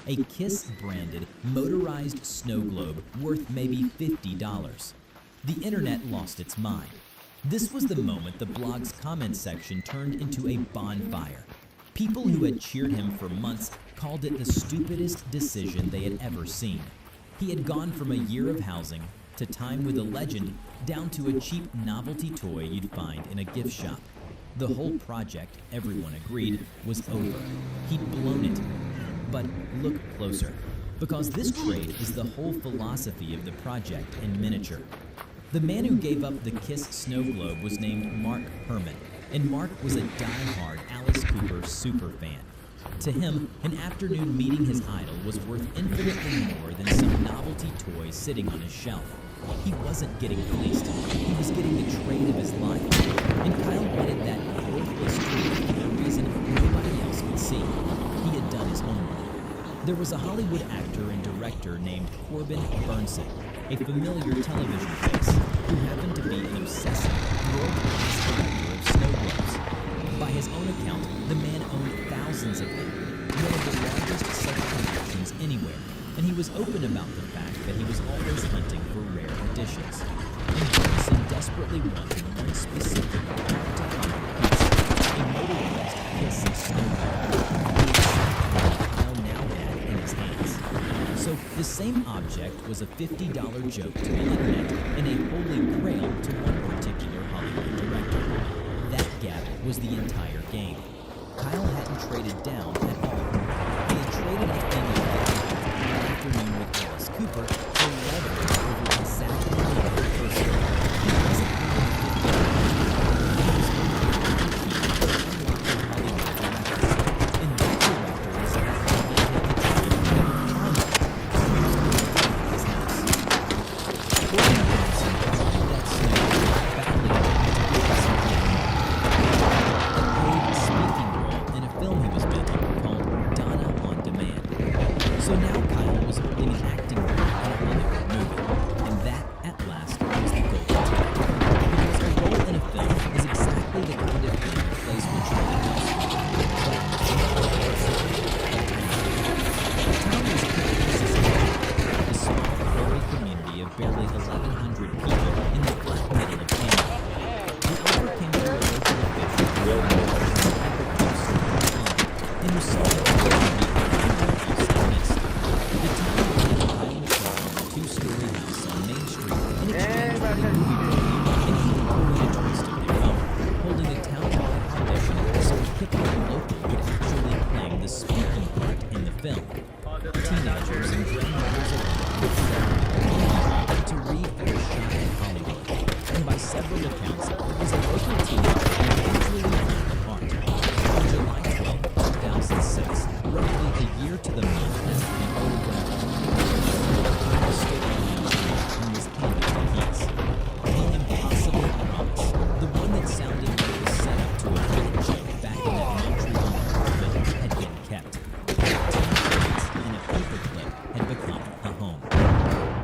A Kiss-branded, motorized snow globe worth maybe $50. The internet lost its mind. This was the moment the blog's comment section turned into a bonfire. People who had cheered him for months called it the stupidest decision they had ever seen. He had gone from a year of housing to time with a legend down to a cheap novelty toy you'd find in a gift shop. The whole project, everyone agreed, was over. He'd blown it. But look closer, because this trade is the whole philosophy of the project in miniature. The man who gave up the Kiss snow globe was named Mark Herman, and Mark was a die-hard Alice Cooper superfan. To him, an afternoon meeting his idol was worth infinitely more than some novelty toy sitting on his shelf. He wasn't getting fleeced, he was getting the trade of his life. And Kyle wanted that worthless trade for a reason nobody else could see. He had done his homework. There was a Hollywood actor and director named Corbin Burnson, a familiar television face, who happened to be an obsessive, world-class collector of snow globes. By his own account, the man owned thousands of them, one of the largest such collections anywhere, and he was open about the fact that he was always hunting for rare editions. And Burnson desperately wanted one specific hard-to-find piece, a motorized Kiss snow globe. Kyle now had in his hands. So the same object was a $50 joke to the internet and a holy grail to one particular Hollywood director. That gap was the entire game. Kyle hadn't traded down at all. He had traded a thing of value, an afternoon with Alice Cooper, for leverage over exactly the other person. He wasn't really and that director was a So now Kyle was holding an acting role in a Hollywood movie, and that, at last, was the golden ticket. Because a role in a film is exactly the kind of thing that plays when you're in house. The town was a small prairie community of barely 1,100 people in the flat middle of Canada. The offer came from a local official and who saw that two-story house on Main Street in exchange for the movie and he wanted a twist of their own, holding a town-wide audition so a hip-hop local would actually play the speaking part in the film. Teenagers and grandmothers alike to read for a shot at Hollywood, and by several accounts, it was a local teenager who eventually won the part. On July 12, 2006, roughly a year to the month as the photograph stood on the stage and was handed the keys. The impossible promise, the one that sounded like the setup to a hit joke back in that Montreal film, had been kept. 10 in a paperclip had become a home.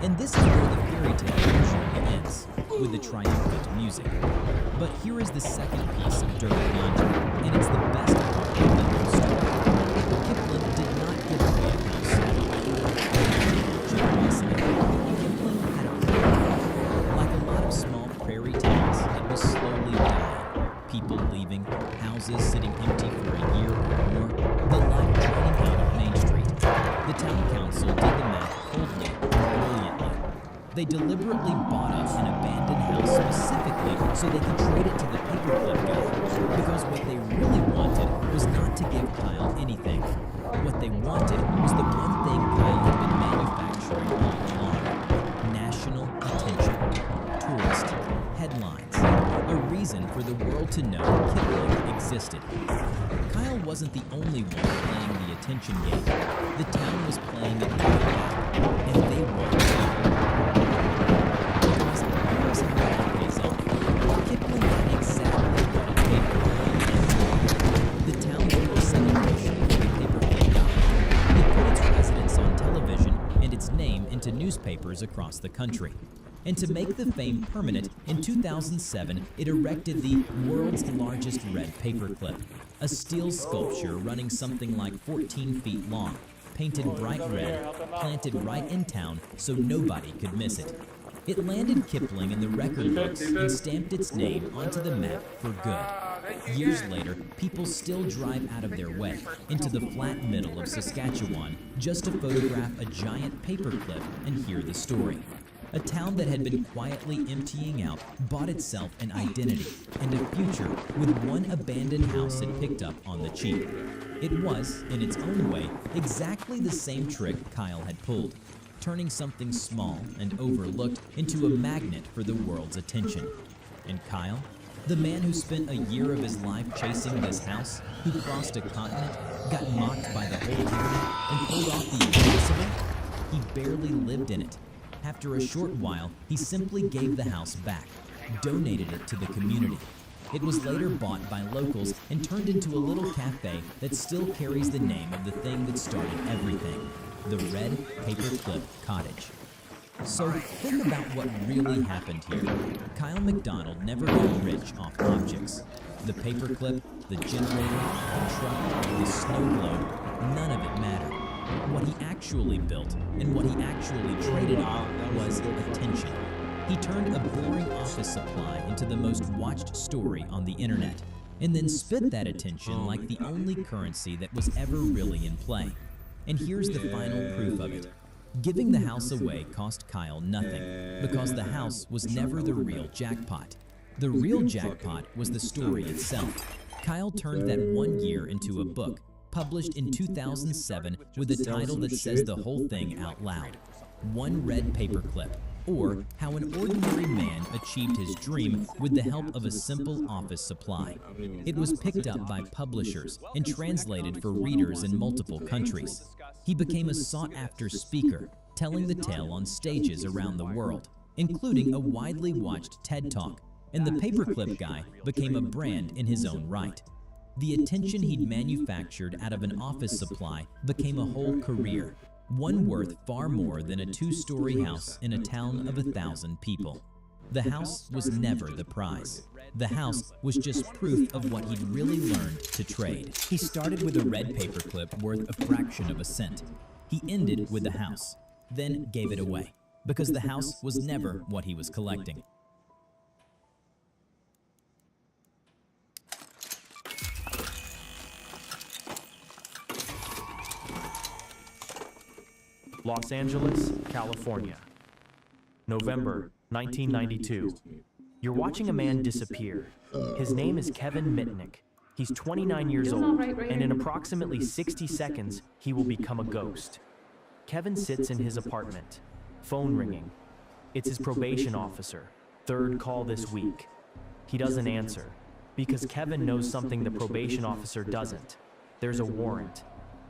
And this is where the fairy tale usually ends, with the triumphant music. But here is the second piece of Dirty Laundry, and it's the best part of the whole story. Kipling did not give away a house. Kipling had a plan. Like a lot of small prairie towns, it was slowly dying. People leaving, houses sitting empty for a year or more, the life draining out of Main Street. The town council did the math coldly, brilliantly. They deliberately bought up an abandoned house specifically so they could trade it to the paperclip guy, because what they really wanted was not to give Kyle anything. What they wanted was the one thing Kyle had been manufacturing all along: national attention. reason for the world to know Kipling existed. Kyle wasn't the only one playing the attention game. The town was playing it and they won. Because here's how it all pays off. Kipling had exactly what it paid for. The town made a celebration of the paper clip guy. It put its residents on television and its name into newspapers across the country. And to make the fame permanent, in 2007, it erected the world's largest red paperclip, a steel sculpture running something like 14 feet long, painted bright red, planted right in town so nobody could miss it. It landed Kipling in the record books and stamped its name onto the map for good. Years later, people still drive out of their way into the flat middle of Saskatchewan just to photograph a giant paperclip and hear the story. A town that had been quietly emptying out bought itself an identity and a future with one abandoned house it picked up on the cheap. It was, in its own way, exactly the same trick Kyle had pulled, turning something small and overlooked into a magnet for the world's attention. And Kyle, the man who spent a year of his life chasing this house, who crossed a continent, got mocked by the whole internet, and pulled off the impossible, he barely lived in it. After a short while, he simply gave the house back, donated it to the community. It was later bought by locals and turned into a little cafe that still carries the name of the thing that started everything, the Red Paperclip Cottage. So think about what really happened here. Kyle McDonald never got rich off objects. The paperclip, the generator, the truck, the snow globe, none of it mattered. What he actually built and what he actually traded on was attention. He turned a boring office supply into the most watched story on the internet, and then spit that attention like the only currency that was ever really in play. And here's the final proof of it. Giving the house away cost Kyle nothing, because the house was never the real jackpot. The real jackpot was the story itself. Kyle turned that 1 year into a book, published in 2007 with a title that says the whole thing out loud, One Red Paperclip, or How an Ordinary Man Achieved His Dream with the Help of a Simple Office Supply. It was picked up by publishers and translated for readers in multiple countries. He became a sought-after speaker, telling the tale on stages around the world, including a widely watched TED Talk, and the paperclip guy became a brand in his own right. The attention he'd manufactured out of an office supply became a whole career, one worth far more than a 2-story house in a town of 1,000 people. The house was never the prize. The house was just proof of what he'd really learned to trade. He started with a red paperclip worth a fraction of a cent. He ended with the house, then gave it away, because the house was never what he was collecting. Los Angeles, California. November 1992. You're watching a man disappear. His name is Kevin Mitnick. He's 29 years old, and in approximately 60 seconds, he will become a ghost. Kevin sits in his apartment. Phone ringing. It's his probation officer. Third call this week. He doesn't answer, because Kevin knows something the probation officer doesn't. There's a warrant.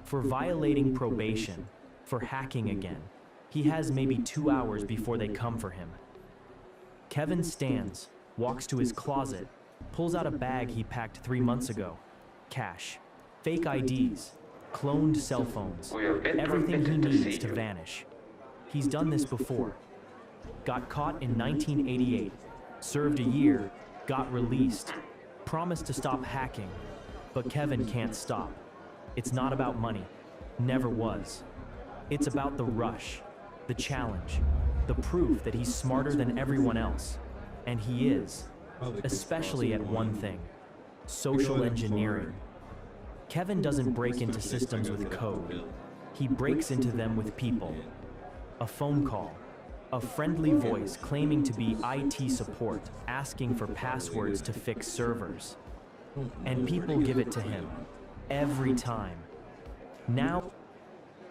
For violating probation. For hacking again. He has maybe 2 hours before they come for him. Kevin stands, walks to his closet, pulls out a bag he packed 3 months ago. Cash, fake IDs, cloned cell phones, everything he needs to vanish. He's done this before. Got caught in 1988, served a year, got released, promised to stop hacking, but Kevin can't stop. It's not about money, never was. It's about the rush, the challenge, the proof that he's smarter than everyone else. And he is, especially at one thing, social engineering. Kevin doesn't break into systems with code. He breaks into them with people. A phone call, a friendly voice claiming to be IT support, asking for passwords to fix servers. And people give it to him, every time. Now,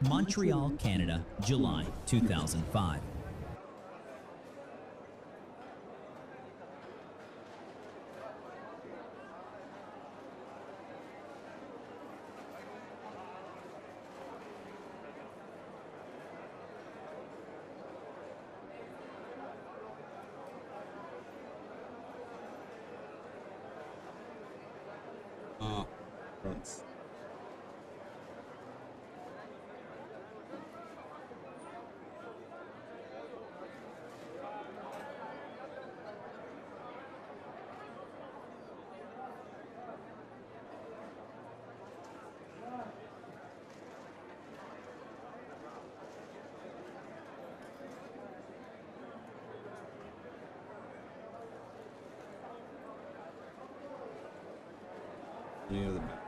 Montreal, Canada, July 2005. fronts. Any other back?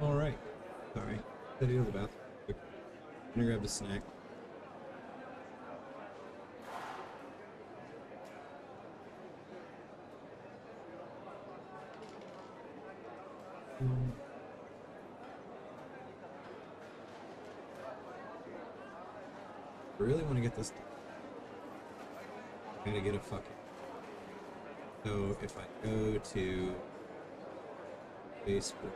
All right. Sorry. Gotta go to the bathroom. Quick. I'm gonna grab a snack. I really want to get this. I gotta get a fucking. So if I go to Facebook.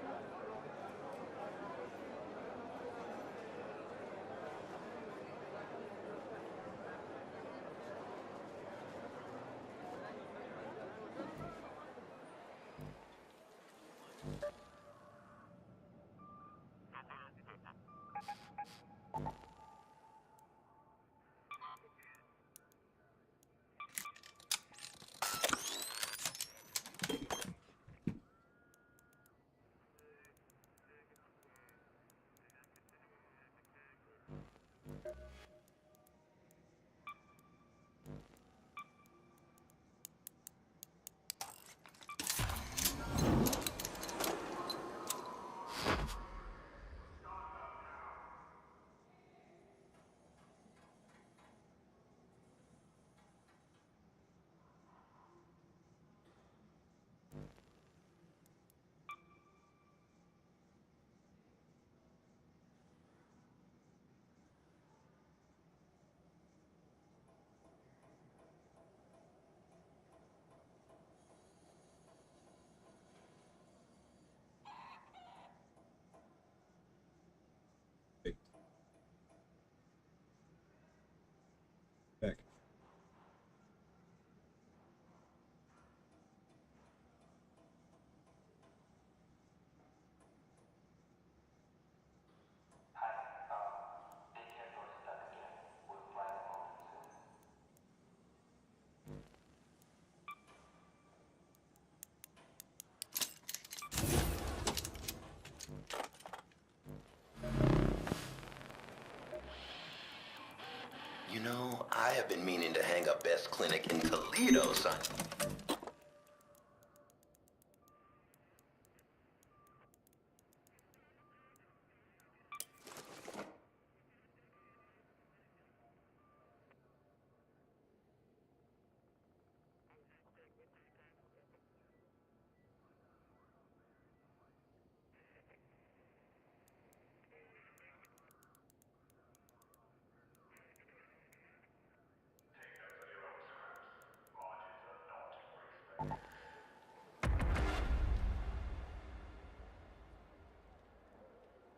You know, I have been meaning to hang up Best Clinic in Toledo, son.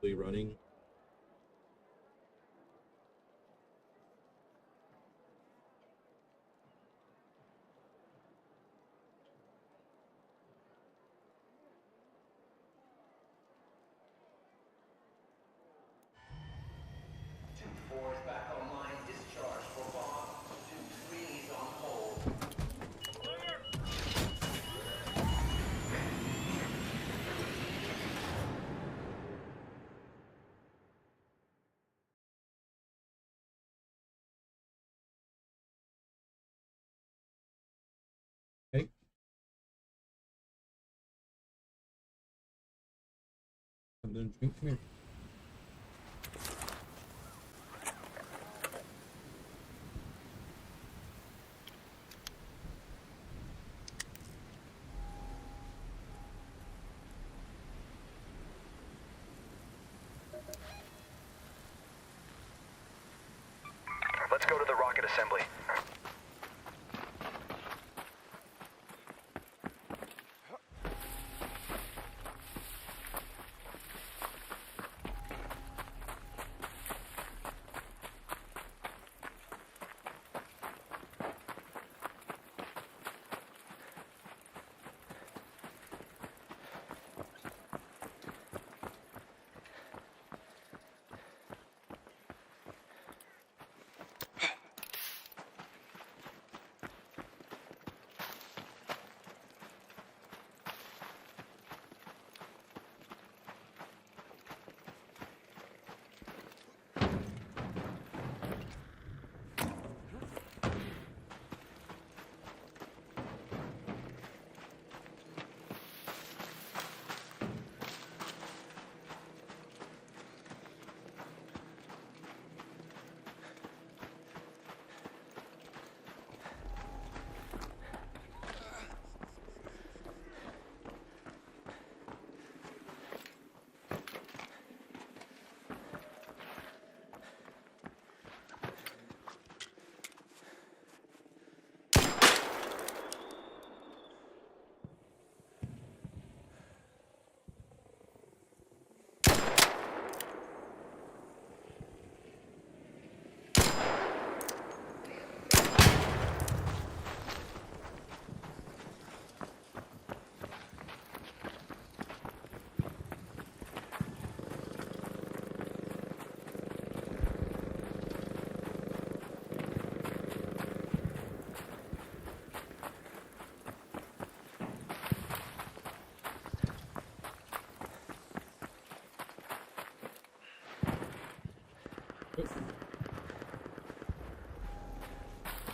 Running. Okay. Come here. Let's go to the rocket assembly.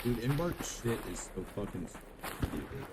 Dude, Embark shit is so fucking stupid.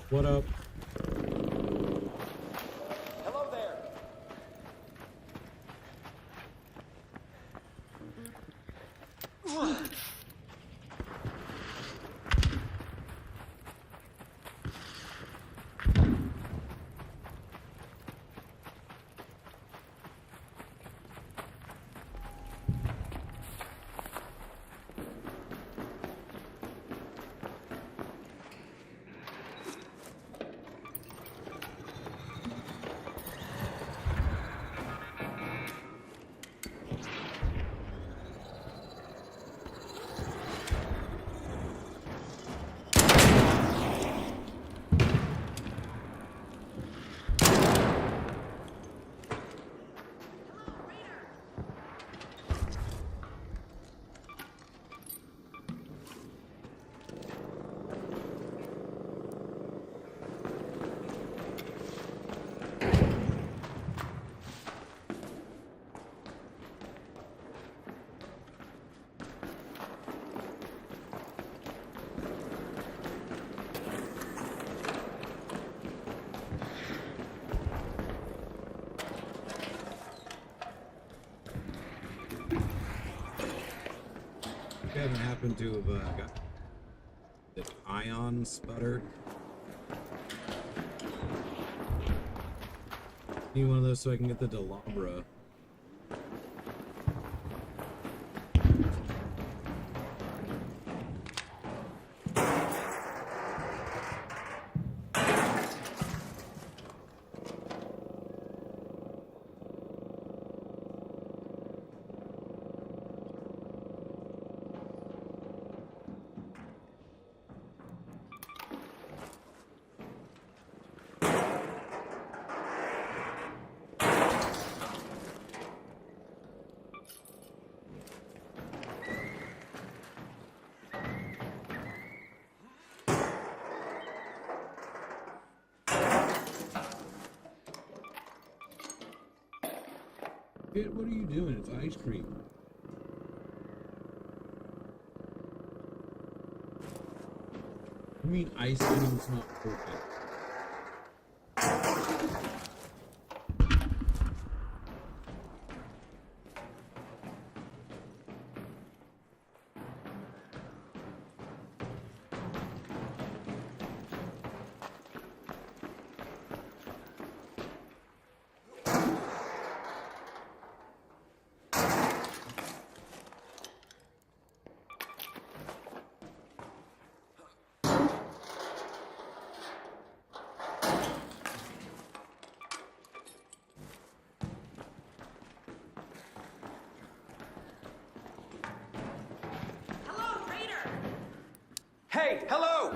What up? Hello there. Kevin happened to have got the ion sputter. Need one of those so I can get the Delabra. Kid, what are you doing? It's ice cream. I mean, ice cream's not perfect. Hey, hello!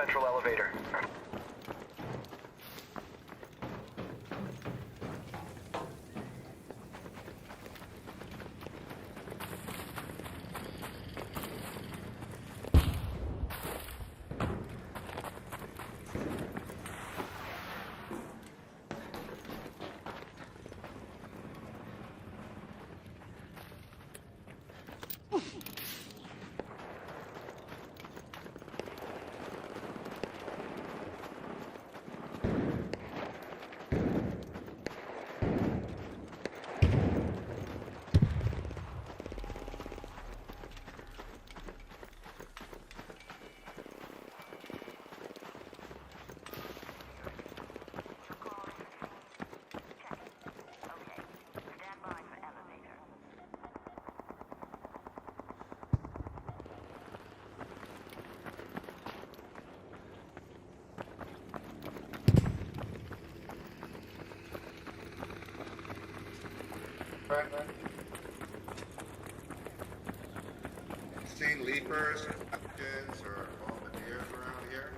central elevator. Seen leapers or captains or bombardiers around here?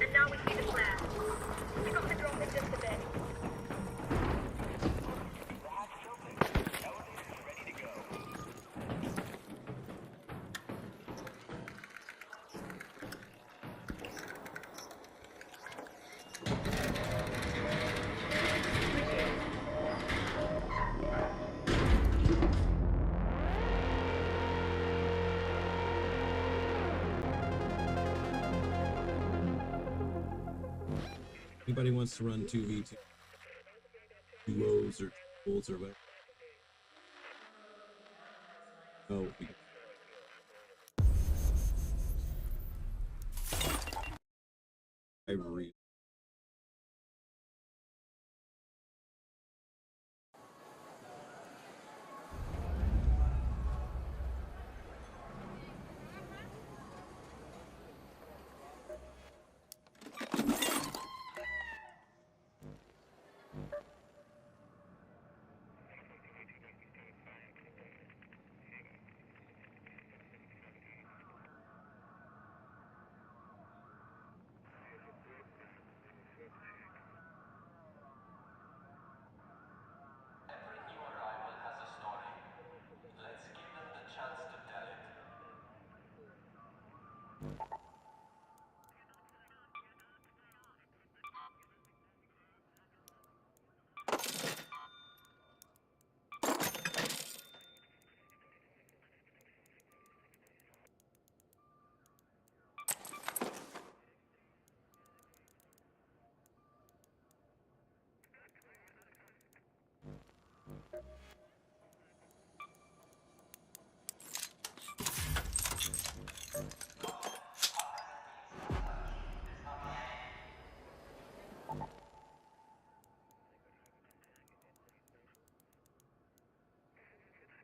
And now we see the plan. We got the drone in just a bit. Anybody wants to run 2v2 duos or triples or whatever? Oh, I really.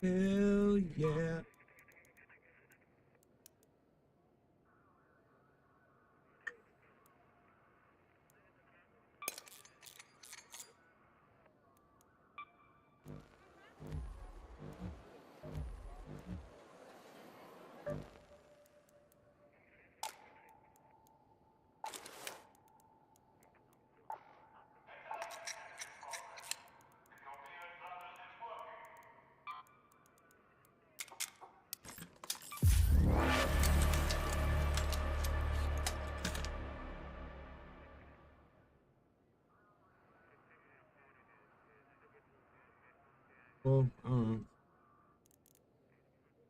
Hell yeah. Well, I don't know.